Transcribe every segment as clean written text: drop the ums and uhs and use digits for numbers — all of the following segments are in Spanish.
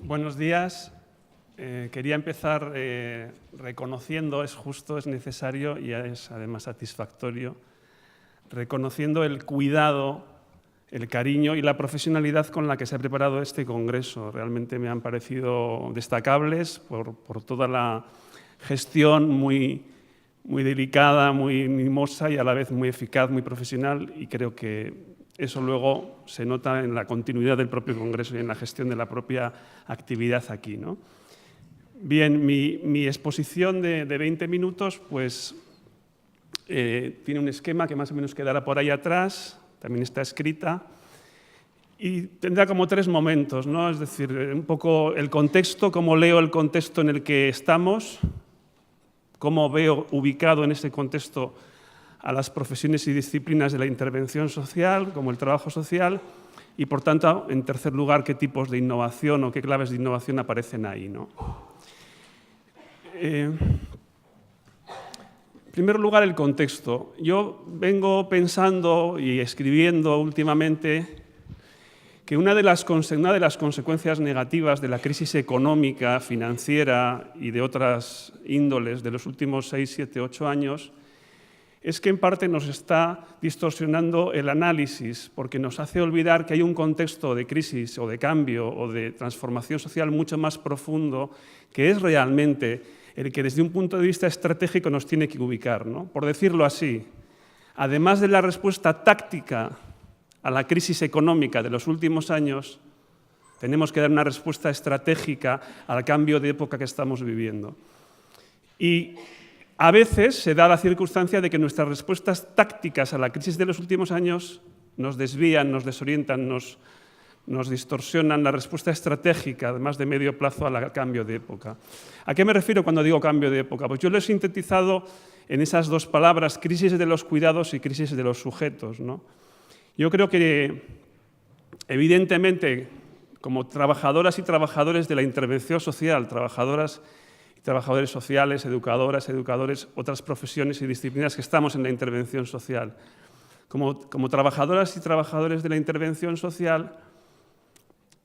Buenos días. Quería empezar reconociendo, es justo, es necesario y es además satisfactorio, reconociendo el cuidado, el cariño y la profesionalidad con la que se ha preparado este congreso. Realmente me han parecido destacables por toda la gestión muy delicada, muy mimosa y a la vez muy eficaz, muy profesional, y creo que eso luego se nota en la continuidad del propio congreso y en la gestión de la propia actividad aquí, ¿no? Bien, mi exposición de 20 minutos pues, tiene un esquema que más o menos quedará por ahí atrás, también está escrita, y tendrá como 3 momentos, ¿no? Es decir, un poco el contexto, cómo leo el contexto en el que estamos, cómo veo ubicado en ese contexto a las profesiones y disciplinas de la intervención social, como el trabajo social, y, por tanto, en tercer lugar, qué tipos de innovación o qué claves de innovación aparecen ahí, ¿no? En primer lugar, el contexto. Yo vengo pensando y escribiendo últimamente que una de las consecuencias negativas de la crisis económica, financiera y de otras índoles de los últimos 6, 7, 8 años es que en parte nos está distorsionando el análisis, porque nos hace olvidar que hay un contexto de crisis o de cambio o de transformación social mucho más profundo, que es realmente el que desde un punto de vista estratégico nos tiene que ubicar, ¿no? Por decirlo así, además de la respuesta táctica a la crisis económica de los últimos años, tenemos que dar una respuesta estratégica al cambio de época que estamos viviendo. Y a veces se da la circunstancia de que nuestras respuestas tácticas a la crisis de los últimos años nos desvían, nos desorientan, nos distorsionan la respuesta estratégica, además de medio plazo, al cambio de época. ¿A qué me refiero cuando digo cambio de época? Pues yo lo he sintetizado en esas 2 palabras, crisis de los cuidados y crisis de los sujetos, ¿no? Yo creo que, evidentemente, como trabajadoras y trabajadores de la intervención social, trabajadoras y trabajadores sociales, educadoras, educadores, otras profesiones y disciplinas que estamos en la intervención social. Como trabajadoras y trabajadores de la intervención social,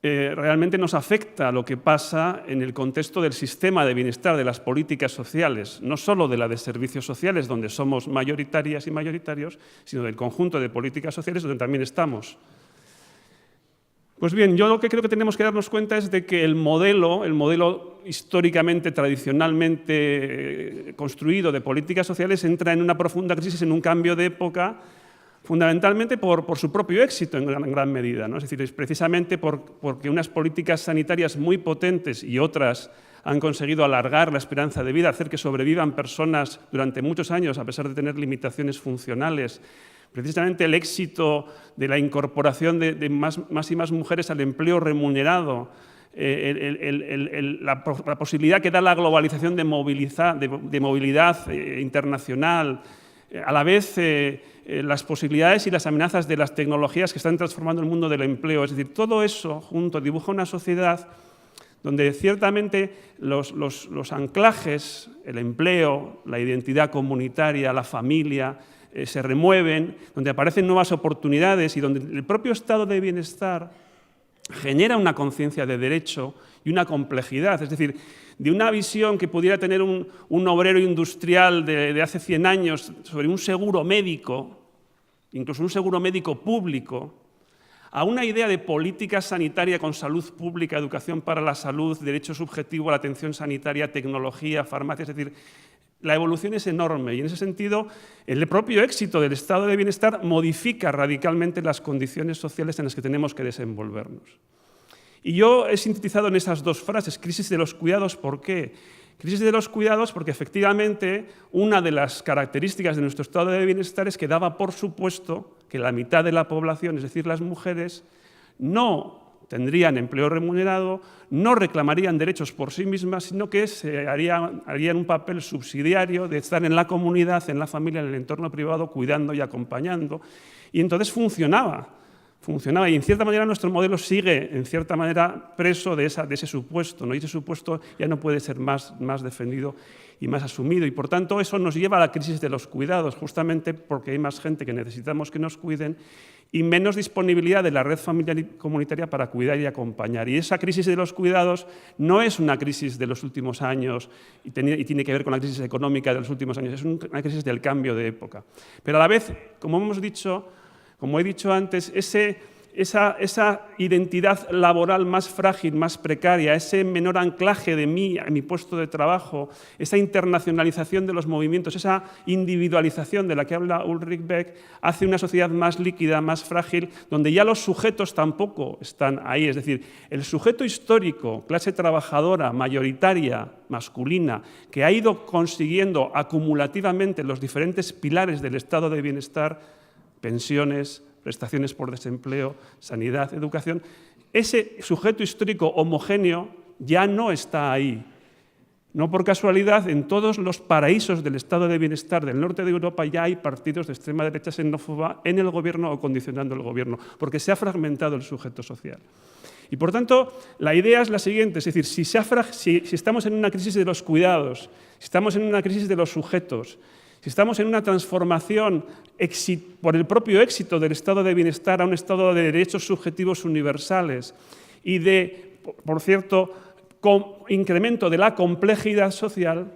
realmente nos afecta lo que pasa en el contexto del sistema de bienestar, de las políticas sociales, no solo de la de servicios sociales, donde somos mayoritarias y mayoritarios, sino del conjunto de políticas sociales donde también estamos. Pues bien, yo lo que creo que tenemos que darnos cuenta es de que el modelo históricamente, tradicionalmente construido de políticas sociales entra en una profunda crisis, en un cambio de época, fundamentalmente por su propio éxito en gran medida, ¿no? Es decir, es precisamente porque unas políticas sanitarias muy potentes y otras han conseguido alargar la esperanza de vida, hacer que sobrevivan personas durante muchos años a pesar de tener limitaciones funcionales. Precisamente el éxito de la incorporación de más y más mujeres al empleo remunerado, la posibilidad que da la globalización de movilidad internacional, a la vez las posibilidades y las amenazas de las tecnologías que están transformando el mundo del empleo. Es decir, todo eso junto dibuja una sociedad donde ciertamente los anclajes, el empleo, la identidad comunitaria, la familia, se remueven, donde aparecen nuevas oportunidades y donde el propio estado de bienestar genera una conciencia de derecho y una complejidad. Es decir, de una visión que pudiera tener un obrero industrial de hace 100 años sobre un seguro médico, incluso un seguro médico público, a una idea de política sanitaria con salud pública, educación para la salud, derecho subjetivo a la atención sanitaria, tecnología, farmacia. Es decir, la evolución es enorme y en ese sentido el propio éxito del estado de bienestar modifica radicalmente las condiciones sociales en las que tenemos que desenvolvernos. Y yo he sintetizado en esas 2 frases, crisis de los cuidados, ¿por qué? Crisis de los cuidados porque efectivamente una de las características de nuestro estado de bienestar es que daba por supuesto que la mitad de la población, es decir, las mujeres, no tendrían empleo remunerado, no reclamarían derechos por sí mismas, sino que harían un papel subsidiario de estar en la comunidad, en la familia, en el entorno privado, cuidando y acompañando. Y entonces funcionaba funcionaba. Y en cierta manera nuestro modelo sigue, en cierta manera, preso de ese supuesto, ¿no? Y ese supuesto ya no puede ser más defendido y más asumido. Y por tanto eso nos lleva a la crisis de los cuidados, justamente porque hay más gente que necesitamos que nos cuiden y menos disponibilidad de la red familiar y comunitaria para cuidar y acompañar. Y esa crisis de los cuidados no es una crisis de los últimos años y tiene que ver con la crisis económica de los últimos años, es una crisis del cambio de época. Pero a la vez, como he dicho antes, esa identidad laboral más frágil, más precaria, ese menor anclaje de mí a mi puesto de trabajo, esa internacionalización de los movimientos, esa individualización de la que habla Ulrich Beck, hace una sociedad más líquida, más frágil, donde ya los sujetos tampoco están ahí. Es decir, el sujeto histórico, clase trabajadora, mayoritaria, masculina, que ha ido consiguiendo acumulativamente los diferentes pilares del estado de bienestar, pensiones, prestaciones por desempleo, sanidad, educación, ese sujeto histórico homogéneo ya no está ahí. No por casualidad, en todos los paraísos del estado de bienestar del norte de Europa ya hay partidos de extrema derecha xenófoba en el gobierno o condicionando el gobierno, porque se ha fragmentado el sujeto social. Y por tanto, la idea es la siguiente, es decir, si estamos en una crisis de los cuidados, si estamos en una crisis de los sujetos, si estamos en una transformación por el propio éxito del estado de bienestar a un estado de derechos subjetivos universales y de, por cierto, incremento de la complejidad social,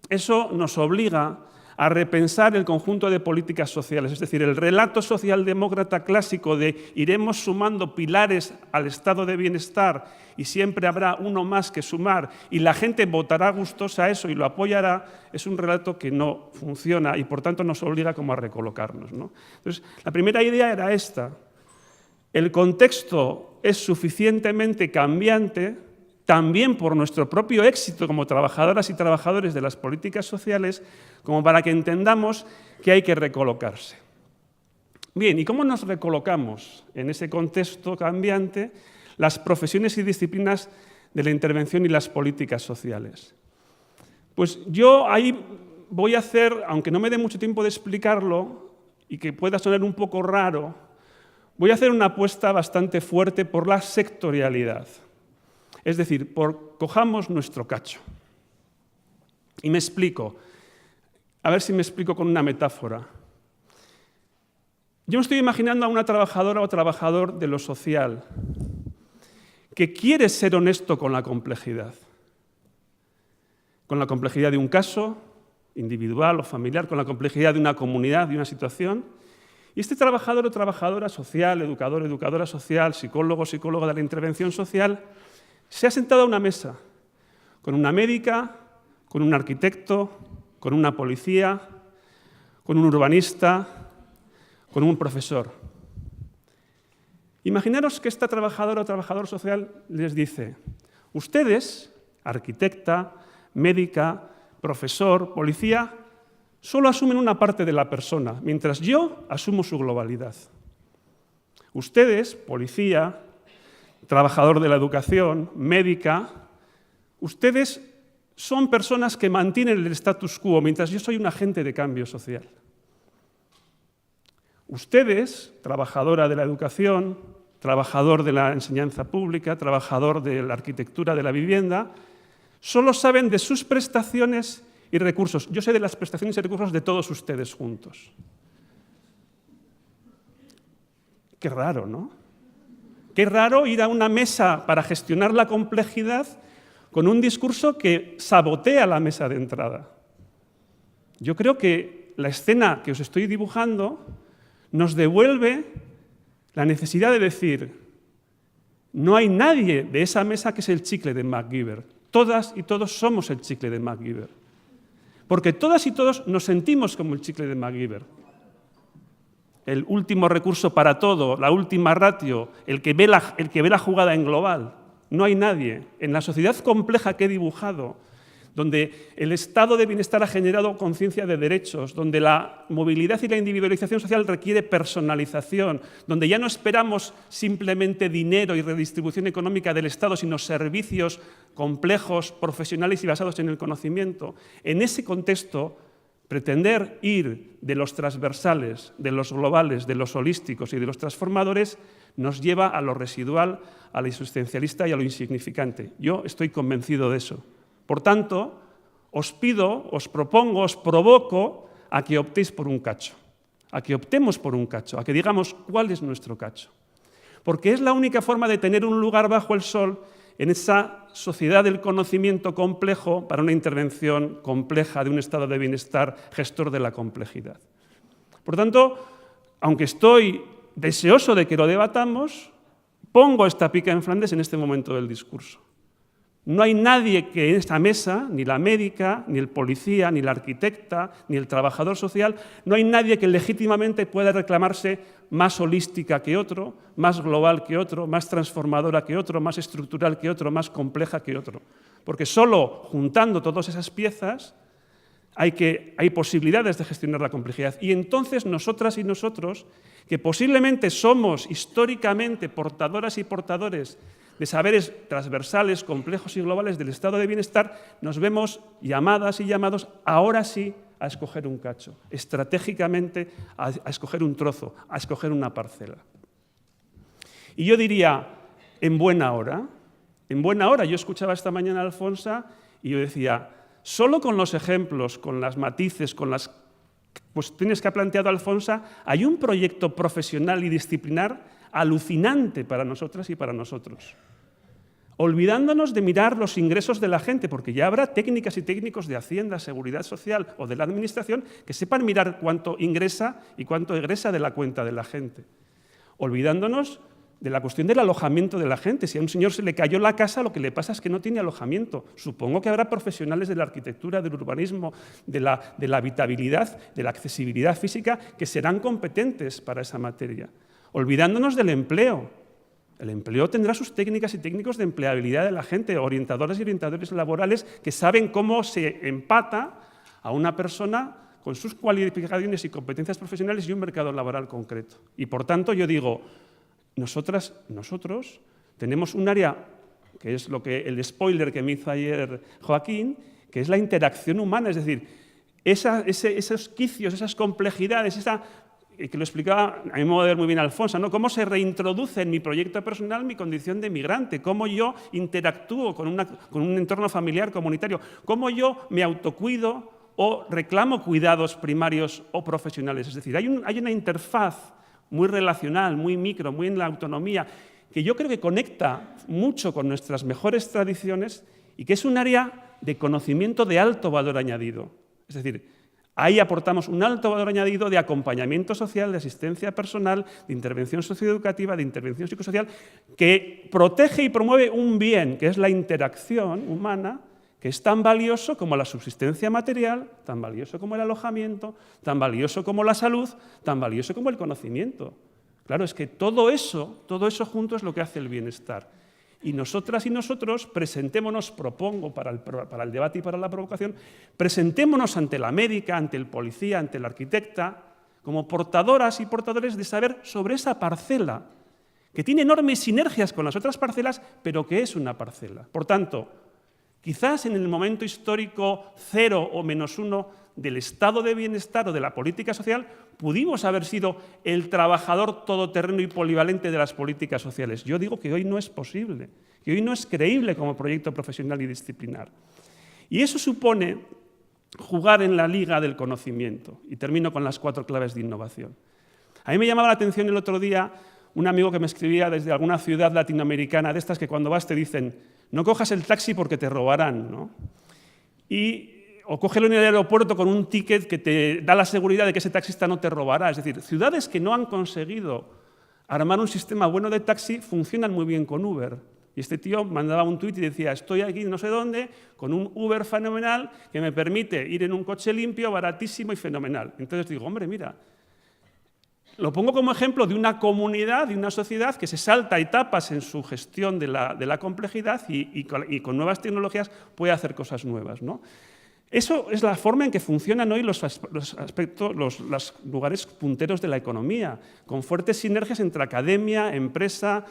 eso nos obliga a repensar el conjunto de políticas sociales. Es decir, el relato socialdemócrata clásico de iremos sumando pilares al estado de bienestar y siempre habrá uno más que sumar y la gente votará gustosa a eso y lo apoyará, es un relato que no funciona y por tanto nos obliga como a recolocarnos, ¿no? Entonces, la primera idea era esta. El contexto es suficientemente cambiante, también por nuestro propio éxito como trabajadoras y trabajadores de las políticas sociales, como para que entendamos que hay que recolocarse. Bien, ¿y cómo nos recolocamos en ese contexto cambiante las profesiones y disciplinas de la intervención y las políticas sociales? Pues yo ahí voy a hacer, aunque no me dé mucho tiempo de explicarlo y que pueda sonar un poco raro, voy a hacer una apuesta bastante fuerte por la sectorialidad. Es decir, cojamos nuestro cacho. Y me explico. A ver si me explico con una metáfora. Yo me estoy imaginando a una trabajadora o trabajador de lo social que quiere ser honesto con la complejidad. Con la complejidad de un caso individual o familiar, con la complejidad de una comunidad, de una situación. Y este trabajador o trabajadora social, educador o educadora social, psicólogo o psicóloga de la intervención social, se ha sentado a una mesa con una médica, con un arquitecto, con una policía, con un urbanista, con un profesor. Imaginaros que esta trabajadora o trabajador social les dice: ustedes, arquitecta, médica, profesor, policía, solo asumen una parte de la persona, mientras yo asumo su globalidad. Ustedes, policía, trabajador de la educación, médica, ustedes son personas que mantienen el status quo, mientras yo soy un agente de cambio social. Ustedes, trabajadora de la educación, trabajador de la enseñanza pública, trabajador de la arquitectura, de la vivienda, solo saben de sus prestaciones y recursos. Yo sé de las prestaciones y recursos de todos ustedes juntos. Qué raro, ¿no? Qué raro ir a una mesa para gestionar la complejidad con un discurso que sabotea la mesa de entrada. Yo creo que la escena que os estoy dibujando nos devuelve la necesidad de decir: no hay nadie de esa mesa que es el chicle de MacGyver. Todas y todos somos el chicle de MacGyver. Porque todas y todos nos sentimos como el chicle de MacGyver. El último recurso para todo, la última ratio, el que ve la jugada en global. No hay nadie. En la sociedad compleja que he dibujado, donde el estado de bienestar ha generado conciencia de derechos, donde la movilidad y la individualización social requiere personalización, donde ya no esperamos simplemente dinero y redistribución económica del Estado, sino servicios complejos, profesionales y basados en el conocimiento. En ese contexto, Pretender ir de los transversales, de los globales, de los holísticos y de los transformadores nos lleva a lo residual, a lo insustancialista y a lo insignificante. Yo estoy convencido de eso. Por tanto, os pido, os propongo, os provoco a que optéis por un cacho, a que optemos por un cacho, a que digamos cuál es nuestro cacho. Porque es la única forma de tener un lugar bajo el sol en esa sociedad del conocimiento complejo para una intervención compleja de un estado de bienestar gestor de la complejidad. Por tanto, aunque estoy deseoso de que lo debatamos, pongo esta pica en Flandes en este momento del discurso. No hay nadie que en esta mesa, ni la médica, ni el policía, ni la arquitecta, ni el trabajador social, no hay nadie que legítimamente pueda reclamarse más holística que otro, más global que otro, más transformadora que otro, más estructural que otro, más compleja que otro. Porque solo juntando todas esas piezas hay posibilidades de gestionar la complejidad. Y entonces nosotras y nosotros, que posiblemente somos históricamente portadoras y portadores de saberes transversales, complejos y globales del estado de bienestar, nos vemos llamadas y llamados ahora sí a escoger un cacho, estratégicamente a escoger un trozo, a escoger una parcela. Y yo diría, en buena hora, yo escuchaba esta mañana a Alfonsa y yo decía, solo con los ejemplos, con las matices, con las cuestiones que ha planteado Alfonsa, hay un proyecto profesional y disciplinar alucinante para nosotras y para nosotros. Olvidándonos de mirar los ingresos de la gente, porque ya habrá técnicas y técnicos de Hacienda, Seguridad Social o de la Administración que sepan mirar cuánto ingresa y cuánto egresa de la cuenta de la gente. Olvidándonos de la cuestión del alojamiento de la gente. Si a un señor se le cayó la casa, lo que le pasa es que no tiene alojamiento. Supongo que habrá profesionales de la arquitectura, del urbanismo, de la habitabilidad, de la accesibilidad física, que serán competentes para esa materia. Olvidándonos del empleo. El empleo tendrá sus técnicas y técnicos de empleabilidad de la gente, orientadoras y orientadores laborales que saben cómo se empata a una persona con sus cualificaciones y competencias profesionales y un mercado laboral concreto. Y por tanto yo digo, nosotros tenemos un área, que es el spoiler que me hizo ayer Joaquín, que es la interacción humana, es decir, esos quicios, esas complejidades, que lo explicaba, a mi modo de ver muy bien Alfonso, ¿no? Cómo se reintroduce en mi proyecto personal mi condición de migrante, cómo yo interactúo con un entorno familiar, comunitario, cómo yo me autocuido o reclamo cuidados primarios o profesionales. Es decir, hay una interfaz muy relacional, muy micro, muy en la autonomía, que yo creo que conecta mucho con nuestras mejores tradiciones y que es un área de conocimiento de alto valor añadido. Es decir, ahí aportamos un alto valor añadido de acompañamiento social, de asistencia personal, de intervención socioeducativa, de intervención psicosocial, que protege y promueve un bien, que es la interacción humana, que es tan valioso como la subsistencia material, tan valioso como el alojamiento, tan valioso como la salud, tan valioso como el conocimiento. Claro, es que todo eso junto es lo que hace el bienestar. Y nosotras y nosotros presentémonos, propongo para el debate y para la provocación, presentémonos ante la médica, ante el policía, ante la arquitecta, como portadoras y portadores de saber sobre esa parcela, que tiene enormes sinergias con las otras parcelas, pero que es una parcela. Por tanto, quizás en el momento histórico 0 o -1 del estado de bienestar o de la política social, pudimos haber sido el trabajador todoterreno y polivalente de las políticas sociales. Yo digo que hoy no es posible, que hoy no es creíble como proyecto profesional y disciplinar. Y eso supone jugar en la liga del conocimiento. Y termino con las 4 claves de innovación. A mí me llamaba la atención el otro día un amigo que me escribía desde alguna ciudad latinoamericana, de estas que cuando vas te dicen, no cojas el taxi porque te robarán, ¿no? O cógelo en el aeropuerto con un ticket que te da la seguridad de que ese taxista no te robará. Es decir, ciudades que no han conseguido armar un sistema bueno de taxi funcionan muy bien con Uber. Y este tío mandaba un tuit y decía, estoy aquí no sé dónde, con un Uber fenomenal que me permite ir en un coche limpio, baratísimo y fenomenal. Entonces digo, hombre, mira, lo pongo como ejemplo de una comunidad, de una sociedad que se salta etapas en su gestión de la complejidad y con nuevas tecnologías puede hacer cosas nuevas, ¿no? Eso es la forma en que funcionan hoy los lugares punteros de la economía, con fuertes sinergias entre academia, empresa,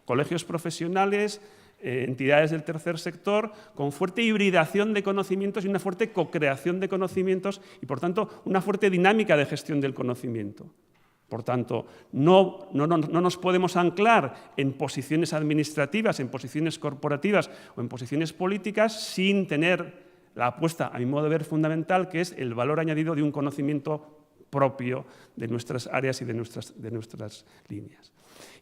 colegios profesionales, entidades del tercer sector, con fuerte hibridación de conocimientos y una fuerte co-creación de conocimientos y, por tanto, una fuerte dinámica de gestión del conocimiento. Por tanto, no nos podemos anclar en posiciones administrativas, en posiciones corporativas o en posiciones políticas sin tener la apuesta, a mi modo de ver, fundamental, que es el valor añadido de un conocimiento propio de nuestras áreas y de nuestras líneas.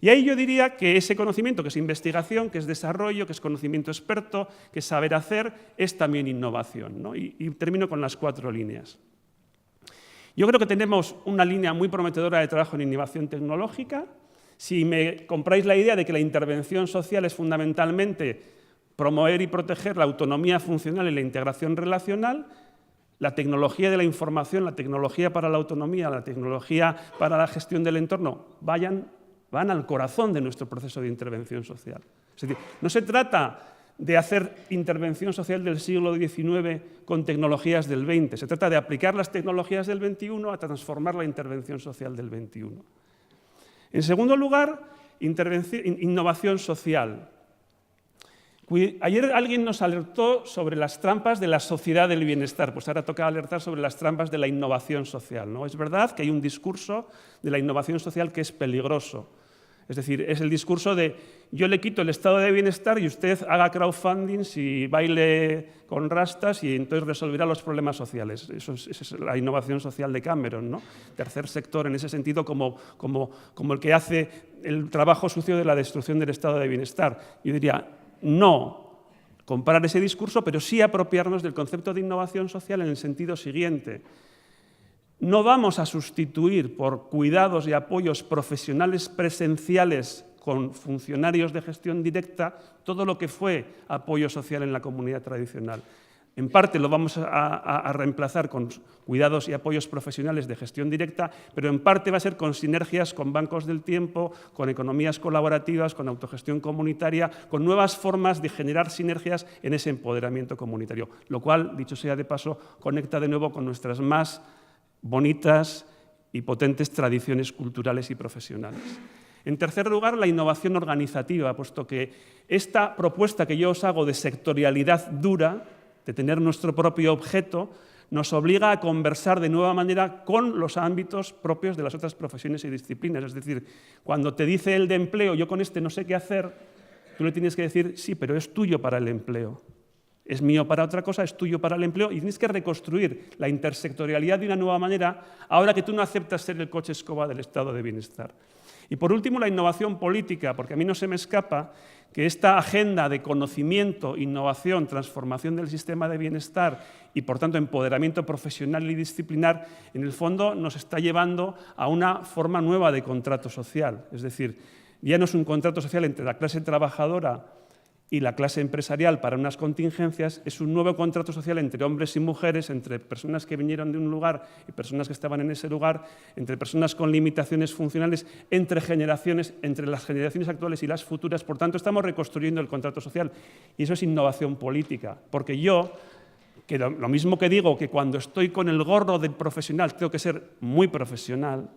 Y ahí yo diría que ese conocimiento, que es investigación, que es desarrollo, que es conocimiento experto, que es saber hacer, es también innovación, ¿no? Y termino con las 4 líneas. Yo creo que tenemos una línea muy prometedora de trabajo en innovación tecnológica. Si me compráis la idea de que la intervención social es fundamentalmente promover y proteger la autonomía funcional y la integración relacional, la tecnología de la información, la tecnología para la autonomía, la tecnología para la gestión del entorno, van al corazón de nuestro proceso de intervención social. Es decir, no se trata de hacer intervención social del siglo XIX con tecnologías del XX. Se trata de aplicar las tecnologías del XXI a transformar la intervención social del XXI. En segundo lugar, innovación social. Ayer alguien nos alertó sobre las trampas de la sociedad del bienestar, pues ahora toca alertar sobre las trampas de la innovación social, ¿no? Es verdad que hay un discurso de la innovación social que es peligroso. Es decir, es el discurso de yo le quito el estado de bienestar y usted haga crowdfunding y baile con rastas y entonces resolverá los problemas sociales. Esa es la innovación social de Cameron, ¿no? Tercer sector en ese sentido como el que hace el trabajo sucio de la destrucción del estado de bienestar. Yo diría, no comparar ese discurso, pero sí apropiarnos del concepto de innovación social en el sentido siguiente. No vamos a sustituir por cuidados y apoyos profesionales presenciales con funcionarios de gestión directa todo lo que fue apoyo social en la comunidad tradicional. En parte lo vamos a reemplazar con cuidados y apoyos profesionales de gestión directa, pero en parte va a ser con sinergias con bancos del tiempo, con economías colaborativas, con autogestión comunitaria, con nuevas formas de generar sinergias en ese empoderamiento comunitario, lo cual, dicho sea de paso, conecta de nuevo con nuestras más bonitas y potentes tradiciones culturales y profesionales. En tercer lugar, la innovación organizativa, puesto que esta propuesta que yo os hago de sectorialidad dura, de tener nuestro propio objeto, nos obliga a conversar de nueva manera con los ámbitos propios de las otras profesiones y disciplinas. Es decir, cuando te dice el de empleo, yo con este no sé qué hacer, tú le tienes que decir, sí, pero es tuyo para el empleo. Es mío para otra cosa, es tuyo para el empleo, y tienes que reconstruir la intersectorialidad de una nueva manera ahora que tú no aceptas ser el coche escoba del estado de bienestar. Y por último, la innovación política, porque a mí no se me escapa que esta agenda de conocimiento, innovación, transformación del sistema de bienestar y, por tanto, empoderamiento profesional y disciplinar, en el fondo nos está llevando a una forma nueva de contrato social. Es decir, ya no es un contrato social entre la clase trabajadora y la clase empresarial para unas contingencias, es un nuevo contrato social entre hombres y mujeres, entre personas que vinieron de un lugar y personas que estaban en ese lugar, entre personas con limitaciones funcionales, entre generaciones, entre las generaciones actuales y las futuras. Por tanto, estamos reconstruyendo el contrato social y eso es innovación política, porque yo, que lo mismo que digo que cuando estoy con el gorro del profesional tengo que ser muy profesional,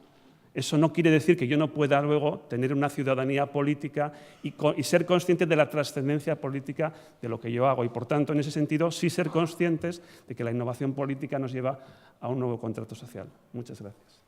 eso no quiere decir que yo no pueda luego tener una ciudadanía política y ser consciente de la trascendencia política de lo que yo hago. Y, por tanto, en ese sentido, sí ser conscientes de que la innovación política nos lleva a un nuevo contrato social. Muchas gracias.